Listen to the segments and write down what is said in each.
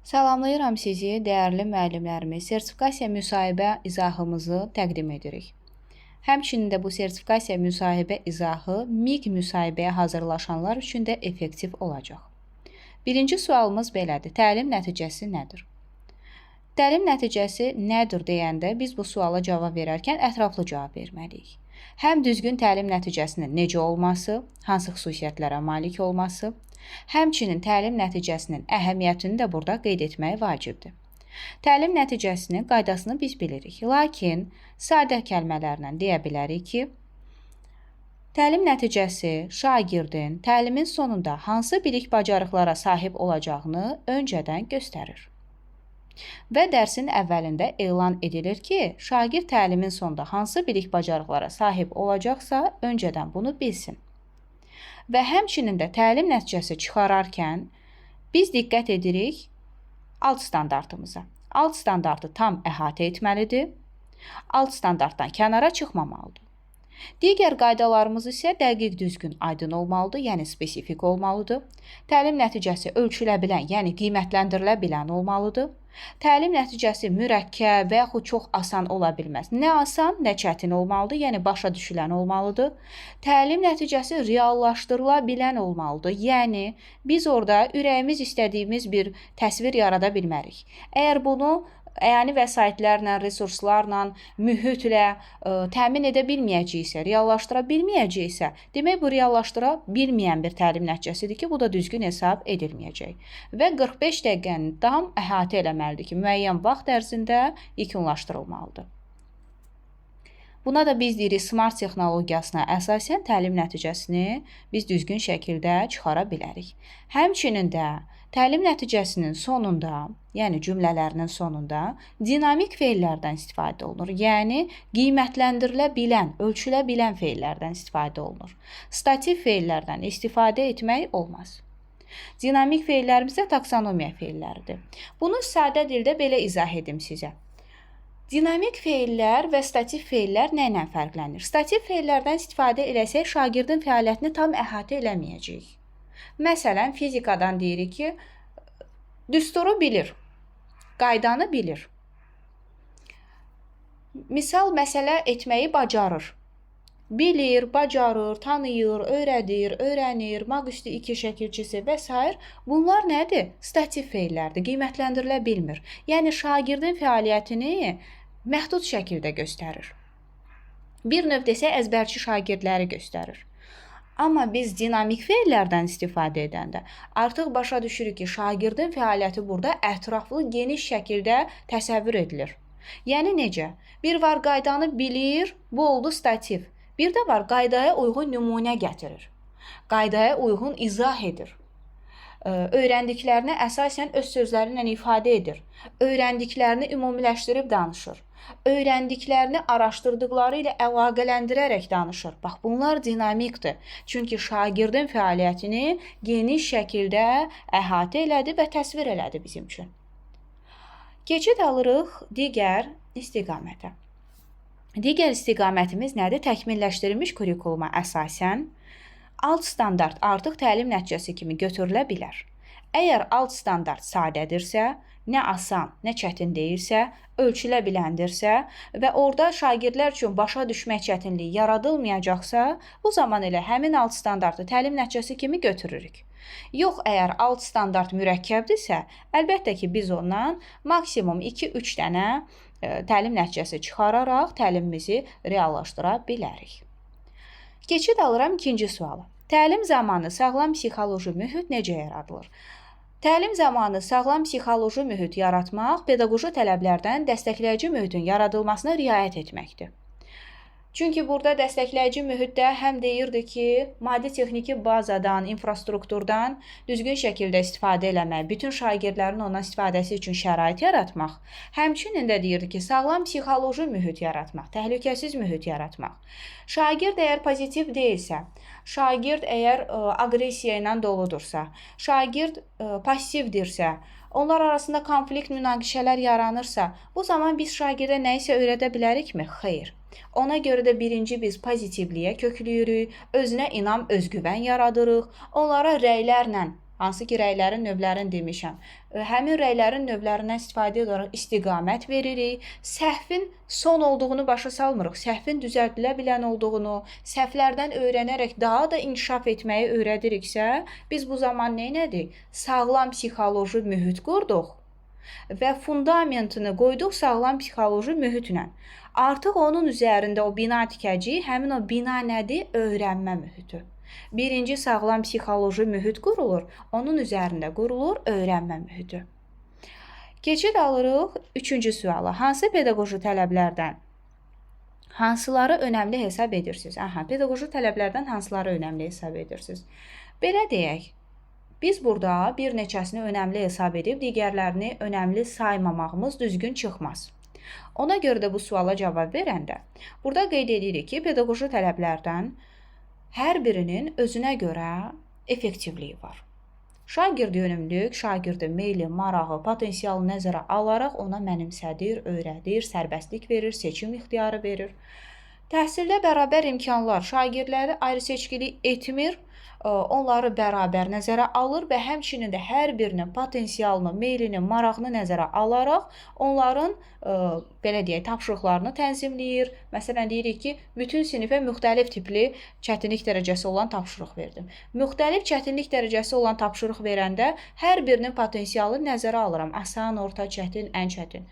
Salamlayıram sizi, dəyərli müəllimlərimiz. Sertifikasiya müsahibə izahımızı təqdim edirik. Həmçinin də bu sertifikasiya müsahibə izahı MİQ müsahibəyə hazırlaşanlar üçün də effektiv olacaq. Birinci sualımız belədir. Təlim nəticəsi nədir? Təlim nəticəsi nədir deyəndə biz bu suala cavab verərkən ətraflı cavab verməliyik. Həm düzgün təlim nəticəsinin necə olması, hansı xüsusiyyətlərə malik olması, həmçinin təlim nəticəsinin əhəmiyyətini də burada qeyd etmək vacibdir. Təlim nəticəsinin qaydasını biz bilirik. Lakin sadə kəlmələrlə deyə bilərik ki, təlim nəticəsi şagirdin təlimin sonunda hansı bilik bacarıqlara sahib olacağını öncədən göstərir. Və dərsin əvvəlində elan edilir ki, şagird təlimin sonunda hansı bilik bacarıqlara sahib olacaqsa, öncədən bunu bilsin. Və həmçinin də təlim nəticəsi çıxararkən biz diqqət edirik alt standartımıza. Alt standartı tam əhatə etməlidir, alt standartdan kənara çıxmamalıdır. Digər qaydalarımız isə dəqiq, düzgün, aydın olmalıdır, yəni spesifik olmalıdır. Təlim nəticəsi ölçülə bilən, yəni qiymətləndirilə bilən olmalıdır. Təlim nəticəsi mürəkkəb və yaxud çox asan ola bilməz. Nə asan, nə çətin olmalıdır, yəni başa düşülən olmalıdır. Təlim nəticəsi reallaşdırıla bilən olmalıdır, yəni biz orada ürəyimiz istədiyimiz bir təsvir yarada bilmərik. Əgər bunu əyani vəsaitlərlə, resurslarla, mühitlə təmin edə bilməyəcəksə, reallaşdıra bilməyəcəksə, demək bu reallaşdıra bilməyən bir təlim nəticəsidir ki, bu da düzgün hesab edilməyəcək. Və 45 dəqiqəni tam əhatə eləməlidir ki, müəyyən vaxt ərzində yekunlaşdırılmalıdır. Buna da biz deyirik, smart texnologiyasına əsasən təlim nəticəsini biz düzgün şəkildə çıxara bilərik. Həmçinin də təlim nəticəsinin sonunda, yəni cümlələrinin sonunda dinamik feillərdən istifadə olunur. Yəni qiymətləndirilə bilən, ölçülə bilən feillərdən istifadə olunur. Statik feillərdən istifadə etmək olmaz. Dinamik feillərimiz də taksonomiya feilləridir. Bunu sadə dildə belə izah edim sizə. Dinamik feillər və statik feillər nə ilə fərqlənir? Statik feillərdən istifadə eləsək, şagirdin fəaliyyətini tam əhatə eləməyəcəyik. Məsələn, fizikadan deyirik ki, düsturu bilir, qaydanı bilir. Misal, məsələ etməyi bacarır. Bilir, bacarır, tanıyır, öyrədir, öyrənir, maq üstü 2 şəkilçisi və s. Bunlar nədir? Statik feillərdir, qiymətləndirilə bilmir. Yəni, şagirdin fəaliyyətini məhdud şəkildə göstərir. Bir növ desək, əzbərçi şagirdləri göstərir. Amma biz dinamik feillərdən istifadə edəndə artıq başa düşürük ki, şagirdin fəaliyyəti burada ətraflı, geniş şəkildə təsəvvür edilir. Yəni necə? Bir var qaydanı bilir, bu oldu stativ. Bir də var qaydaya uyğun nümunə gətirir. Qaydaya uyğun izah edir. Öyrəndiklərini əsasən öz sözlərlə ifadə edir. Öyrəndiklərini ümumiləşdirib danışır. Öyrəndiklərini araşdırdıqları ilə əlaqələndirərək danışır. Bax, bunlar dinamikdir. Çünki şagirdin fəaliyyətini geniş şəkildə əhatə elədi və təsvir elədi bizim üçün. Keçid alırıq digər istiqamətə. Digər istiqamətimiz nədir? Təkmilləşdirilmiş kurikuluma əsasən alt standart artıq təlim nəticəsi kimi götürülə bilər. Əgər alt standart sadədirsə, nə asan, nə çətin deyilsə, ölçülə biləndirsə və orada şagirdlər üçün başa düşmək çətinliyi yaradılmayacaqsa, bu zaman elə həmin alt standartı təlim nəticəsi kimi götürürük. Yox, əgər alt standart mürəkkəbdirsə, əlbəttə ki, biz ondan maksimum 2-3 dənə təlim nəticəsi çıxararaq təlimimizi reallaşdıra bilərik. Keçid alıram ikinci suala. Təlim zamanı sağlam psixoloji mühit necə yaradılır? Təlim zamanı sağlam psixoloji mühit yaratmaq pedaqoji tələblərdən dəstəkləyici mühitin yaradılmasına riayət etməkdir. Çünki burada dəstəkləyici mühitdə həm deyirdi ki, maddi-texniki bazadan, infrastrukturdan düzgün şəkildə istifadə eləmək, bütün şagirdlərin ondan istifadəsi üçün şərait yaratmaq, həmçinin də deyirdi ki, sağlam psixoloji mühit yaratmaq, təhlükəsiz mühit yaratmaq. Şagird əgər pozitiv deyilsə, şagird əgər aqressiya ilə doludursa, şagird passivdirsə, onlar arasında konflikt, münaqişələr yaranırsa, bu zaman biz şagirdə nəyisə öyrədə bilərikmi? Xeyr. Ona görə də birinci biz pozitivliyə köklüyürük, özünə inam, özgüvən yaradırıq, onlara rəylərlə Hansı ki, rəylərin növlərini demişəm. Həmin rəylərin növlərindən istifadə edərək istiqamət veririk. Səhvin son olduğunu başa salmırıq. Səhvin düzəldilə bilən olduğunu, səhvlərdən öyrənərək daha da inkişaf etməyi öyrədiriksə, biz bu zaman nə edirik? Sağlam psixoloji mühit qurduq və fundamentini qoyduq sağlam psixoloji mühitlə. Artıq onun üzərində o bina tikəcəyik. Həmin o bina nədir? Öyrənmə mühiti. Birinci sağlam psixoloji mühit qurulur, onun üzərində qurulur öyrənmə mühiti. Keçid alırıq 3-cü suala. Hansı pedaqoji tələblərdən hansıları önəmli hesab edirsiniz? Pedaqoji tələblərdən hansıları önəmli hesab edirsiniz? Belə deyək, biz burada bir neçəsini önəmli hesab edib, digərlərini önəmli saymamağımız düzgün çıxmaz. Ona görə də bu suala cavab verəndə, burada qeyd edirik ki, pedaqoji tələblərdən hər birinin özünə görə effektivliyi var. Şagird yönümlülük, şagirdin meyli, marağı, potensialı nəzərə alaraq ona mənimsədir, öyrədir, sərbəstlik verir, seçim ixtiyarı verir. Təhsildə bərabər imkanlar şagirdləri ayrı-seçkilik etmir, onları bərabər nəzərə alır və həmçinin də hər birinin potensialını, meylini, marağını nəzərə alaraq onların belə deyək, tapşırıqlarını tənzimləyir. Məsələn, deyirik ki, bütün sinifə müxtəlif tipli çətinlik dərəcəsi olan tapşırıq verdim. Müxtəlif çətinlik dərəcəsi olan tapşırıq verəndə hər birinin potensialını nəzərə alıram. Asan, orta, çətin, ən çətin.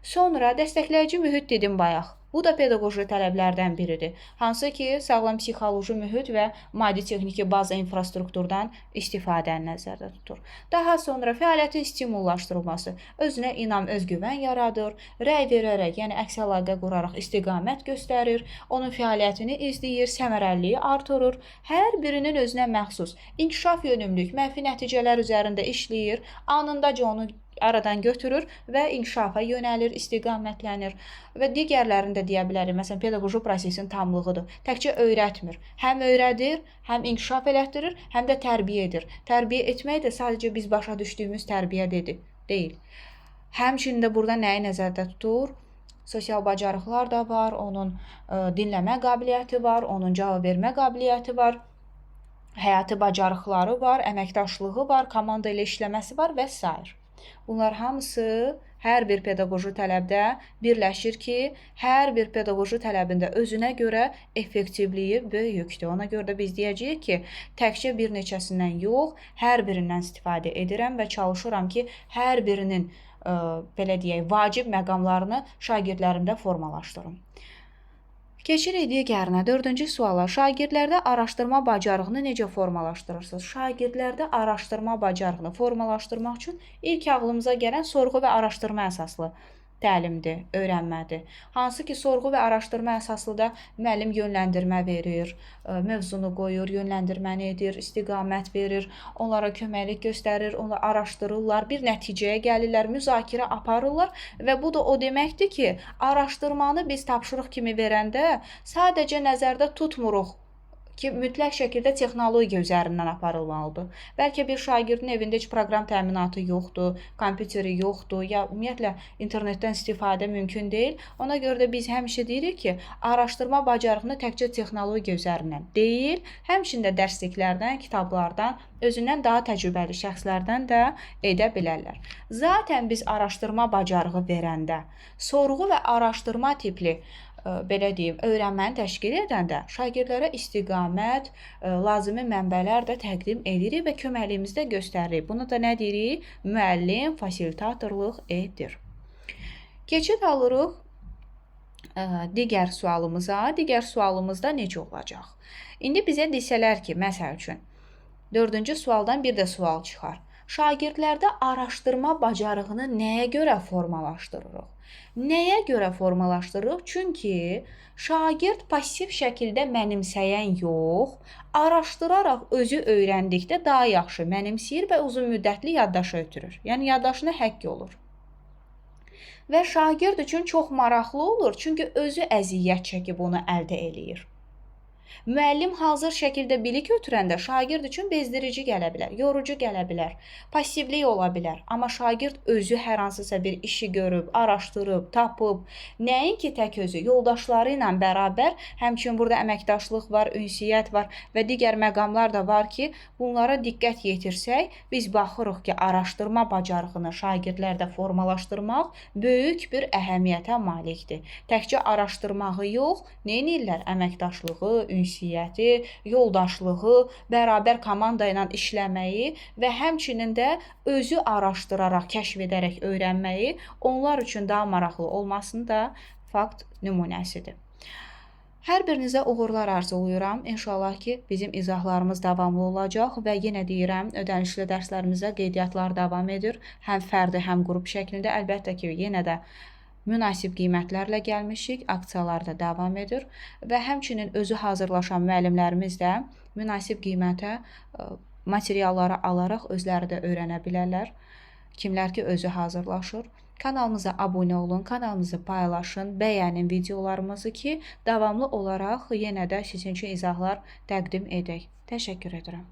Sonra dəstəkləyici mühit dedim bayaq. Bu da pedaqoji tələblərdən biridir. Hansı ki, sağlam psixoloji mühit və maddi-texniki baza infrastrukturdan istifadəni nəzərdə tutur. Daha sonra fəaliyyətin stimullaşdırılması özünə inam, özgüvən yaradır, rəy verərək, yəni əks əlaqə quraraq istiqamət göstərir, onun fəaliyyətini izləyir, səmərəliliyi artırır, hər birinin özünə məxsus inkişaf yönümlülük, mənfi nəticələr üzərində işləyir, anındaca onu aradan götürür və inkişafa yönəlir, istiqamətlənir və digərlərini də deyə bilərik. Məsələn, pedaqoji prosesin tamlığıdır. Təkcə öyrətmir. Həm öyrədir, həm inkişaf elətdirir, həm də tərbiyə edir. Tərbiyə etmək də sadəcə biz başa düşdüyümüz tərbiyə deyil. Həmçinin də burada nəyi nəzərdə tutur? Sosial bacarıqlar da var, onun dinləmə qabiliyyəti var, onun cavab vermə qabiliyyəti var, həyati bacarıqları var, əməkdaşlığı var, komanda ilə işləməsi var və s. Bunlar hamısı hər bir pedaqoji tələbdə birləşir ki, hər bir pedaqoji tələbində özünə görə effektivliyi böyükdür. Ona görə də biz deyəcəyik ki, təkcə bir neçəsindən yox, hər birindən istifadə edirəm və çalışıram ki, hər birinin belə deyək, vacib məqamlarını şagirdlərimdə formalaşdırım. Keçirik digərinə, 4-cü suala. Şagirdlərdə araşdırma bacarığını necə formalaşdırırsınız? Şagirdlərdə araşdırma bacarığını formalaşdırmaq üçün ilk ağlımıza gələn sorğu və araşdırma əsaslı təlimdir, öyrənmədir. Hansı ki, sorğu və araşdırma əsaslı da müəllim yönləndirmə verir, mövzunu qoyur, yönləndirməni edir, istiqamət verir, onlara köməklik göstərir, onları araşdırırlar, bir nəticəyə gəlirlər, müzakirə aparırlar və bu da o deməkdir ki, araşdırmanı biz tapşırıq kimi verəndə sadəcə nəzərdə tutmuruq ki, mütləq şəkildə texnologiya üzərindən aparılmalıdır. Bəlkə bir şagirdin evində heç proqram təminatı yoxdur, kompüteri yoxdur, ya ümumiyyətlə internetdən istifadə mümkün deyil. Ona görə də biz həmişə deyirik ki, araşdırma bacarığını təkcə texnologiya üzərindən deyil, həmçinin də dərsliklərdən, kitablardan, özündən daha təcrübəli şəxslərdən də edə bilərlər. Zaten biz araşdırma bacarığı verəndə, sorğu və araşdırma tipli belə deyim, öyrənməni təşkil edəndə şagirdlərə istiqamət, lazımi mənbələr də təqdim edirik və köməkliyimizi də göstəririk. Bunu da nə deyirik? Müəllim fasilitatorluq edir. Keçid alırıq digər sualımıza. Digər sualımızda necə olacaq? İndi bizə desələr ki, məsəl üçün, 4-cü sualdan bir də sual çıxar. Şagirdlərdə araşdırma bacarığını nəyə görə formalaşdırırıq? Nəyə görə formalaşdırırıq? Çünki şagird passiv şəkildə mənimsəyən yox, araşdıraraq özü öyrəndikdə daha yaxşı mənimsəyir və uzun müddətli yaddaşa ötürür. Yəni, yaddaşına həkk olur. Və şagird üçün çox maraqlı olur, çünki özü əziyyət çəkib onu əldə eləyir. Müəllim hazır şəkildə bilik ötürəndə şagird üçün bezdirici gələ bilər, yorucu gələ bilər, passivlik ola bilər. Amma şagird özü hər hansısa bir işi görüb, araşdırıb, tapıb, nəinki tək özü, yoldaşları ilə bərabər, həmçinin burada əməkdaşlıq var, ünsiyyət var və digər məqamlar da var ki, bunlara diqqət yetirsək, biz baxırıq ki, araşdırma bacarığını şagirdlərdə formalaşdırmaq böyük bir əhəmiyyətə malikdir. Təkcə araşdırmağı yox, neynirlər? Əməkdaşlığı, ünsiyyəti, yoldaşlığı, bərabər komanda ilə işləməyi və həmçinin də özü araşdıraraq, kəşf edərək öyrənməyi onlar üçün daha maraqlı olmasının da fakt nümunəsidir. Hər birinizə uğurlar arzulayıram. İnşallah ki, bizim izahlarımız davamlı olacaq və yenə deyirəm, ödənişli dərslərimizə qeydiyyatlar davam edir. Həm fərdi, həm qrup şəklində. Əlbəttə ki, yenə də münasib qiymətlərlə gəlmişik, aksiyalar da davam edir və həmçinin özü hazırlaşan müəllimlərimiz də münasib qiymətə materialları alaraq özləri də öyrənə bilərlər. Kimlər ki, özü hazırlaşır. Kanalımıza abunə olun, kanalımızı paylaşın, bəyənin videolarımızı ki, davamlı olaraq yenə də sizin üçün izahlar təqdim edək. Təşəkkür edirəm.